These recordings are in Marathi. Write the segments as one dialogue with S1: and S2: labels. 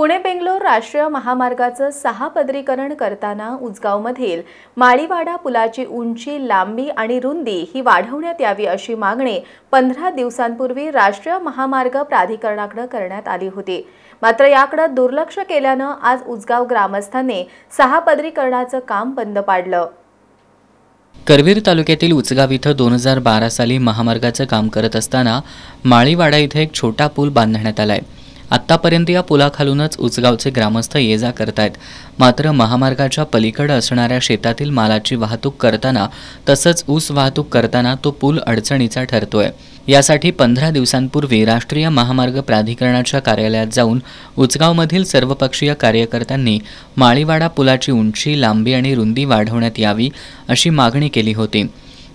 S1: पुणे-बेंगलोर राष्ट्रीय महामार्गाचं 6 पदरीकरण करताना उजगावमधील माळीवाडा पुलाची उंची, लांबी आणि रुंदी ही वाढवण्यात यावी अशी मागणी 15 दिवसांपूर्वी राष्ट्रीय महामार्ग प्राधिकरणाकडे करण्यात आली होती। मात्र याकडे दुर्लक्ष केल्याने आज उजगाव ग्रामस्थांनी 6 पदरीकरणाचं काम बंद पाडलं।
S2: करवीर तालुक्यातील उजगाव इथं 2012 साली महामार्गाचं काम करत असताना माळीवाडा इथे एक छोटा पूल बांधण्यात आलाय। आत्तापर्यंत या पुलाखालूनच उजगावचे ग्रामस्थ ये-जा करतायत। मात्र महामार्गाच्या पलीकडे असणाऱ्या शेतातील मालाची वाहतूक करताना तसंच ऊस वाहतूक करताना तो पूल अडचणीचा ठरतोय। यासाठी 15 दिवसांपूर्वी राष्ट्रीय महामार्ग प्राधिकरणाच्या कार्यालयात जाऊन उजगावमधील सर्वपक्षीय कार्यकर्त्यांनी माळीवाडा पुलाची उंची, लांबी आणि रुंदी वाढवण्यात यावी अशी मागणी केली होती।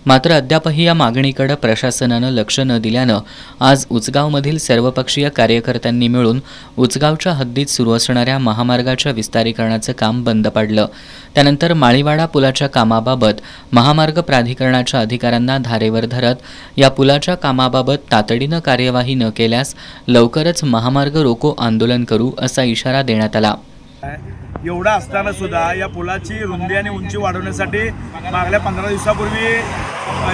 S2: मात्र अद्यापही या मागणीकडे प्रशासनाने लक्ष न दिल्यानं आज उजगावमधील सर्वपक्षीय कार्यकर्त्यांनी मिळून उजगावच्या हद्दीत सुरू असणाऱ्या महामार्गाच्या विस्तारीकरणाचं काम बंद पाडलं। त्यानंतर माळीवाडा पुलाच्या कामाबाबत महामार्ग प्राधिकरणाच्या अधिकाऱ्यांना धारेवर धरत या पुलाच्या कामाबाबत तातडीनं कार्यवाही न केल्यास लवकरच महामार्ग रोको आंदोलन करू असा इशारा देण्यात आला।
S3: एवढा असताना सुद्धा या पुलाची रुंदी आणि उंची वाढवण्यासाठी मागल्या 15 दिवसापूर्वी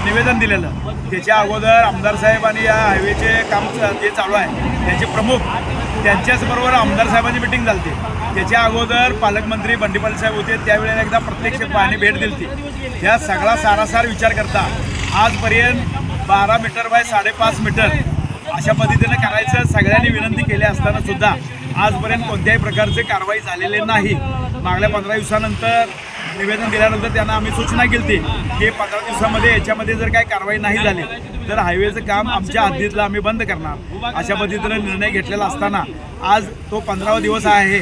S3: निवेदन दिलेलं। त्याच्या अगोदर आमदार साहेब आणि या हायवेचे काम जे चालू आहे त्याचे प्रमुख त्यांच्याचबरोबर आमदार साहेबांची मीटिंग झाली। त्याच्या अगोदर पालकमंत्री बंडीपाल साहेब होते, त्यावेळेला एकदा प्रत्यक्ष पाहणी भेट दिली। या सगळा सारासार विचार करता आजपर्यंत 12 मीटर बाय 5.5 मीटर अशा पद्धतीने करायचं सगळ्यांनी विनंती केली असताना सुद्धा आजपर्यंत कोणत्याही प्रकारचे कारवाई झालेले नाही। मागल्या 15 दिवसानंतर निवेदन दिल्यानंतर त्यांना आम्ही सूचना केली की 15 दिवसामध्ये याच्यामध्ये जर काही कारवाई नाही झाली तर हायवेचं काम आमच्या हद्दीतलं आम्ही बंद करणार अशा पद्धतीने निर्णय घेतलेला असताना आज तो 15वा दिवस आहे।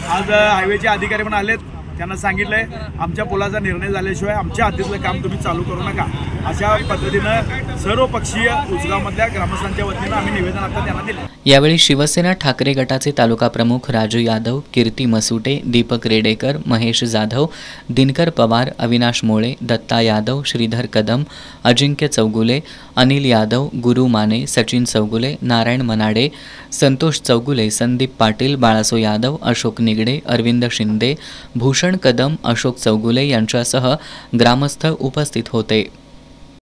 S3: आज हायवेचे अधिकारी पण आलेत, त्यांना सांगितलंय आमच्या पुलाचा निर्णय झाल्याशिवाय आमच्या हद्दीतलं काम तुम्ही चालू करू नका अशा पद्धतीनं सर्वपक्षीय उजगावमधल्या ग्रामस्थांच्या वतीनं आम्ही निवेदन आता त्यांना दिले।
S2: यावेळी शिवसेना ठाकरे गटाचे तालुका प्रमुख राजू यादव, कीर्ती मसुटे, दीपक रेडेकर, महेश जाधव, दिनकर पवार, अविनाश मोळे, दत्ता यादव, श्रीधर कदम, अजिंक्य चौगुले, अनिल यादव, गुरु माने, सचिन चौगुले, नारायण मनाडे, संतोष चौगुले, संदीप पाटील, बाळासो यादव, अशोक निगडे, अरविंद शिंदे, भूषण कदम, अशोक चौगुले यांच्यासह ग्रामस्थ उपस्थित होते।